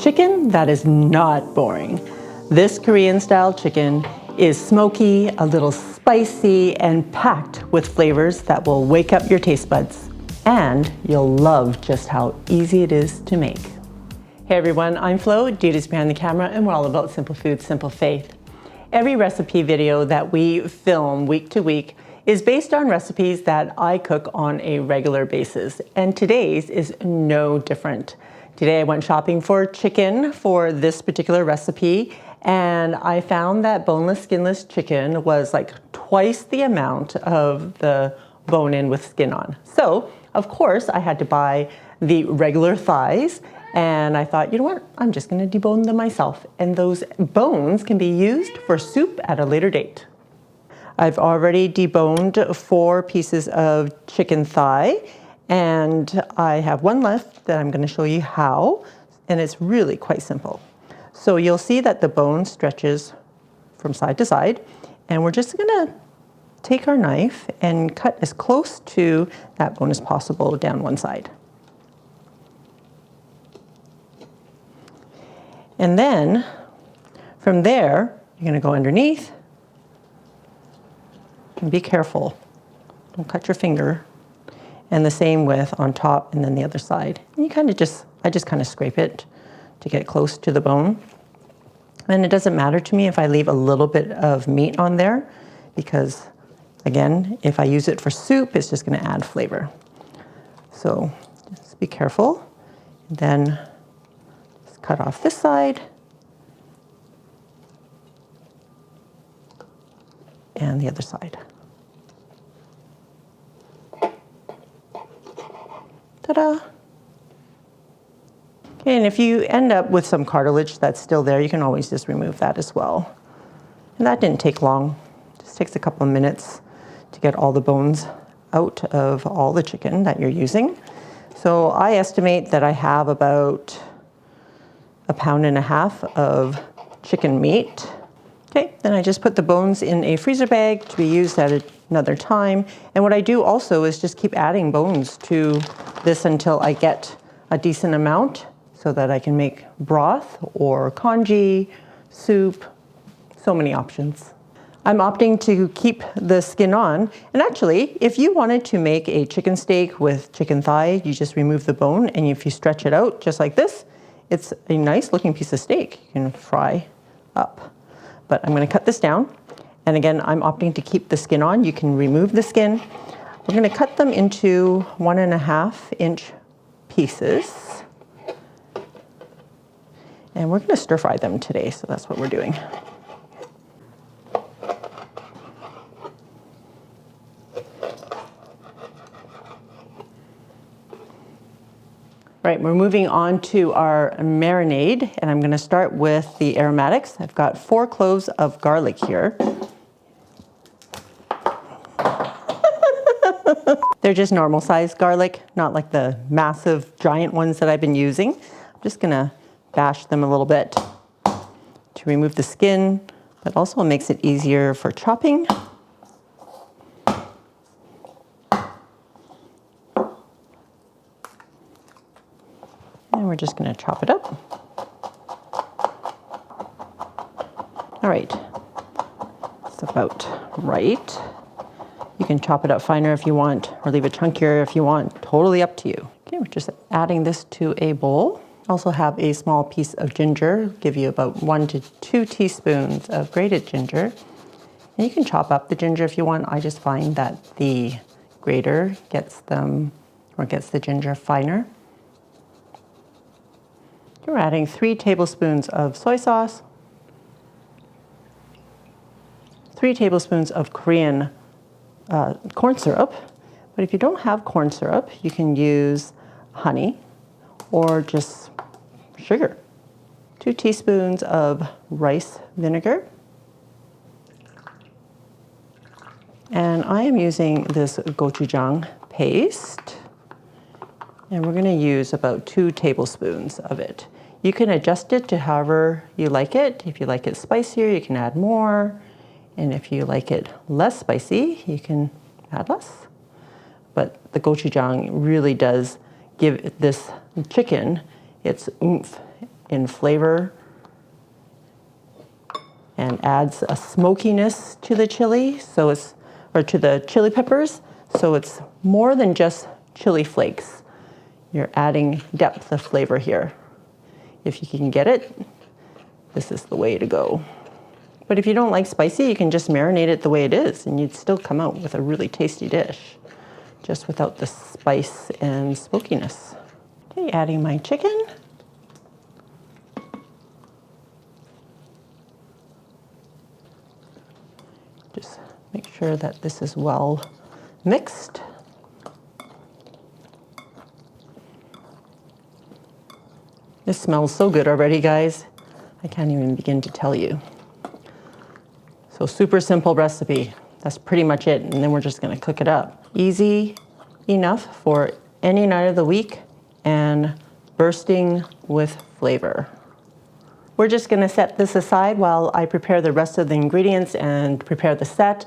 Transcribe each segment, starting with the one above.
Chicken that is not boring. This Korean-style chicken is smoky, a little spicy, and packed with flavors that will wake up your taste buds. And you'll love just how easy it is to make. Hey everyone, I'm Flo, Duties Behind the Camera, and we're all about simple food, simple faith. Every recipe video that we film week to week is based on recipes that I cook on a regular basis, and today's is no different. Today I went shopping for chicken for this particular recipe, and I found that boneless, skinless chicken was like twice the amount of the bone-in with skin on. So, of course, I had to buy the regular thighs, and I thought, you know what, I'm just gonna debone them myself, and those bones can be used for soup at a later date. I've already deboned 4 pieces of chicken thigh, and I have one left that I'm going to show you how, and it's really quite simple. So you'll see that the bone stretches from side to side, and we're just going to take our knife and cut as close to that bone as possible down one side. And then from there, you're going to go underneath, and be careful, don't cut your finger. And the same with on top and then the other side. And I just kind of scrape it to get close to the bone. And it doesn't matter to me if I leave a little bit of meat on there, because again, if I use it for soup, it's just going to add flavor. So just be careful. Then just cut off this side. And the other side. Ta-da! Okay, and if you end up with some cartilage that's still there, you can always just remove that as well. And that didn't take long. It just takes a couple of minutes to get all the bones out of all the chicken that you're using. So I estimate that I have about 1.5 pounds of chicken meat. Okay, then I just put the bones in a freezer bag to be used at another time. And what I do also is just keep adding bones to this until I get a decent amount so that I can make broth or congee, soup, so many options. I'm opting to keep the skin on. And actually, if you wanted to make a chicken steak with chicken thigh, you just remove the bone, and if you stretch it out just like this, it's a nice looking piece of steak you can fry up. But I'm going to cut this down, and again, I'm opting to keep the skin on. You can remove the skin. We're going to cut them into 1.5-inch pieces, and we're going to stir fry them today, so that's what we're doing. Right, we're moving on to our marinade, and I'm going to start with the aromatics. I've got 4 cloves of garlic here. They're just normal sized garlic, not like the massive giant ones that I've been using. I'm just going to bash them a little bit to remove the skin, but also makes it easier for chopping. And we're just going to chop it up. All right, it's about right. You can chop it up finer if you want, or leave it chunkier if you want, totally up to you. Okay, we're just adding this to a bowl. Also have a small piece of ginger, give you about 1 to 2 teaspoons of grated ginger. And you can chop up the ginger if you want. I just find that the grater gets the ginger finer. We're adding 3 tablespoons of soy sauce, 3 tablespoons of Korean corn syrup. But if you don't have corn syrup, you can use honey or just sugar. 2 teaspoons of rice vinegar. And I am using this gochujang paste. And we're going to use about 2 tablespoons of it. You can adjust it to however you like it. If you like it spicier, you can add more. And if you like it less spicy, you can add less. But the gochujang really does give this chicken its oomph in flavor and adds a smokiness to the chili, or to the chili peppers, so it's more than just chili flakes. You're adding depth of flavor here. If you can get it, this is the way to go. But if you don't like spicy, you can just marinate it the way it is, and you'd still come out with a really tasty dish, just without the spice and smokiness. Okay, adding my chicken. Just make sure that this is well mixed. This smells so good already, guys. I can't even begin to tell you. So super simple recipe. That's pretty much it. And then we're just gonna cook it up. Easy enough for any night of the week and bursting with flavor. We're just gonna set this aside while I prepare the rest of the ingredients and prepare the set.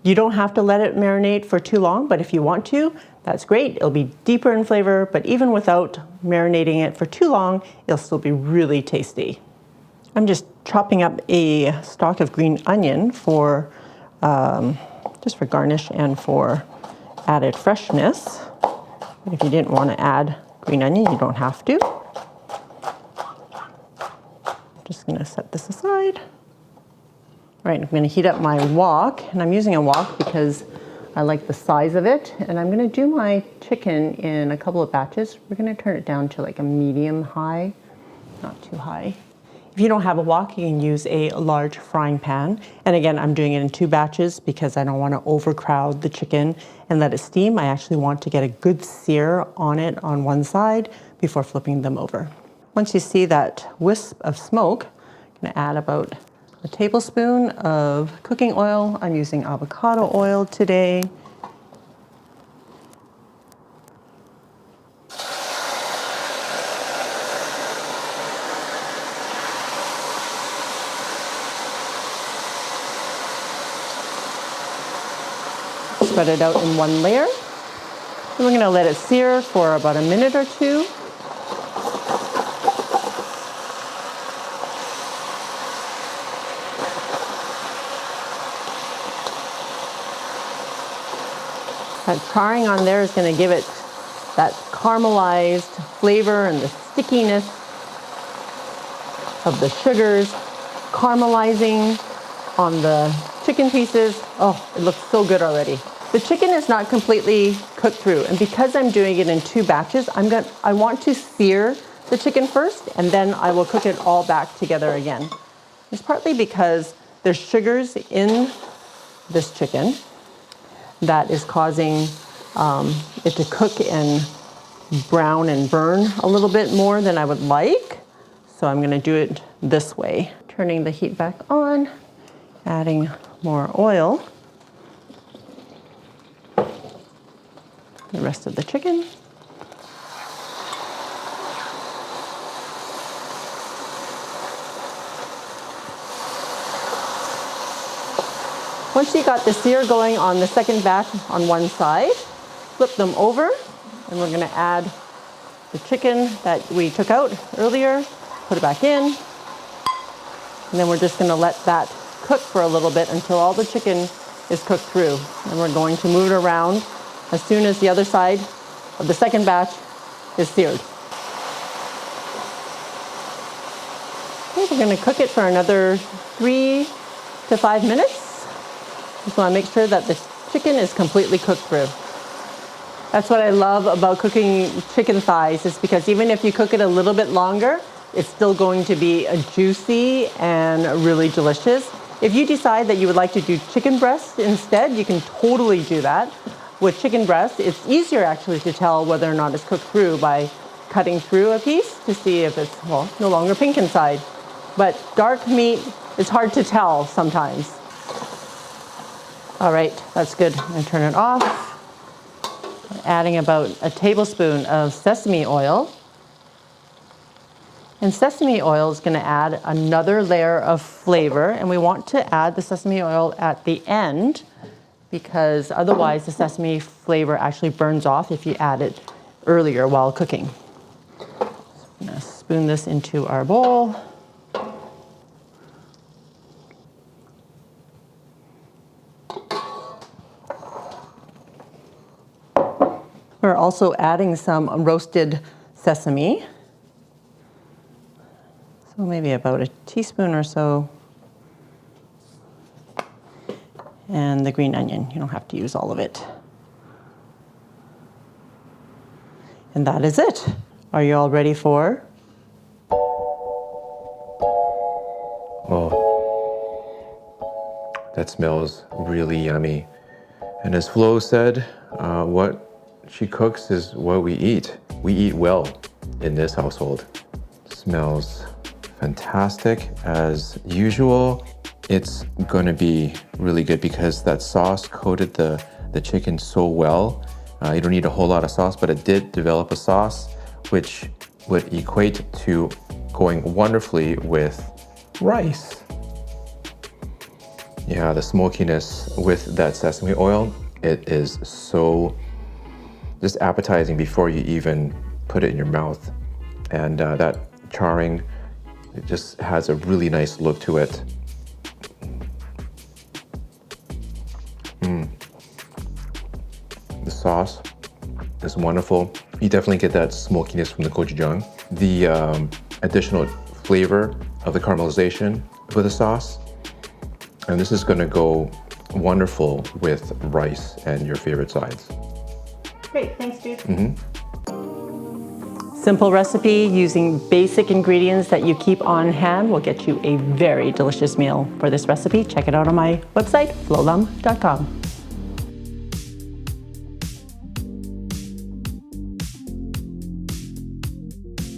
You don't have to let it marinate for too long, but if you want to, that's great. It'll be deeper in flavor, but even without marinating it for too long, it'll still be really tasty. I'm just chopping up a stalk of green onion for just for garnish and for added freshness. But if you didn't want to add green onion, you don't have to. I'm just going to set this aside. All right, I'm going to heat up my wok, and I'm using a wok because I like the size of it. And I'm going to do my chicken in a couple of batches. We're going to turn it down to like a medium high, not too high. If you don't have a wok, you can use a large frying pan. And again, I'm doing it in 2 batches because I don't want to overcrowd the chicken and let it steam. I actually want to get a good sear on it on one side before flipping them over. Once you see that wisp of smoke, I'm going to add about a tablespoon of cooking oil. I'm using avocado oil today. Spread it out in one layer. And we're going to let it sear for about a minute or 2. That charring on there is going to give it that caramelized flavor and the stickiness of the sugars caramelizing on the chicken pieces. Oh, it looks so good already. The chicken is not completely cooked through, and because I'm doing it in 2 batches, I want to sear the chicken first, and then I will cook it all back together again. It's partly because there's sugars in this chicken that is causing it to cook and brown and burn a little bit more than I would like. So I'm going to do it this way. Turning the heat back on, adding more oil. The rest of the chicken. Once you got the sear going on the second batch on one side, flip them over, and we're going to add the chicken that we took out earlier, put it back in, and then we're just going to let that cook for a little bit until all the chicken is cooked through. And we're going to move it around as soon as the other side of the second batch is seared. Okay, we're going to cook it for another 3 to 5 minutes. Just want to make sure that the chicken is completely cooked through. That's what I love about cooking chicken thighs, is because even if you cook it a little bit longer, it's still going to be juicy and really delicious. If you decide that you would like to do chicken breast instead, you can totally do that. With chicken breast, it's easier actually to tell whether or not it's cooked through by cutting through a piece to see if it's, well, no longer pink inside. But dark meat is hard to tell sometimes. All right, that's good. I'm gonna turn it off. Adding about a tablespoon of sesame oil. And sesame oil is gonna add another layer of flavor, and we want to add the sesame oil at the end because otherwise the sesame flavor actually burns off if you add it earlier while cooking. So I'm gonna spoon this into our bowl. We're also adding some roasted sesame. So maybe about a teaspoon or so. And the green onion, you don't have to use all of it. And that is it. Are you all ready for? Oh, that smells really yummy. And as Flo said, what she cooks is what we eat. We eat well in this household. Smells fantastic as usual. It's gonna be really good because that sauce coated the chicken so well. You don't need a whole lot of sauce, but it did develop a sauce which would equate to going wonderfully with rice. Yeah, the smokiness with that sesame oil, it is so just appetizing before you even put it in your mouth. And that charring, it just has a really nice look to it. The sauce is wonderful. You definitely get that smokiness from the gochujang. The additional flavor of the caramelization with the sauce. And this is gonna go wonderful with rice and your favorite sides. Great, thanks, dude. Simple recipe using basic ingredients that you keep on hand will get you a very delicious meal. For this recipe, check it out on my website, FLO'S.com.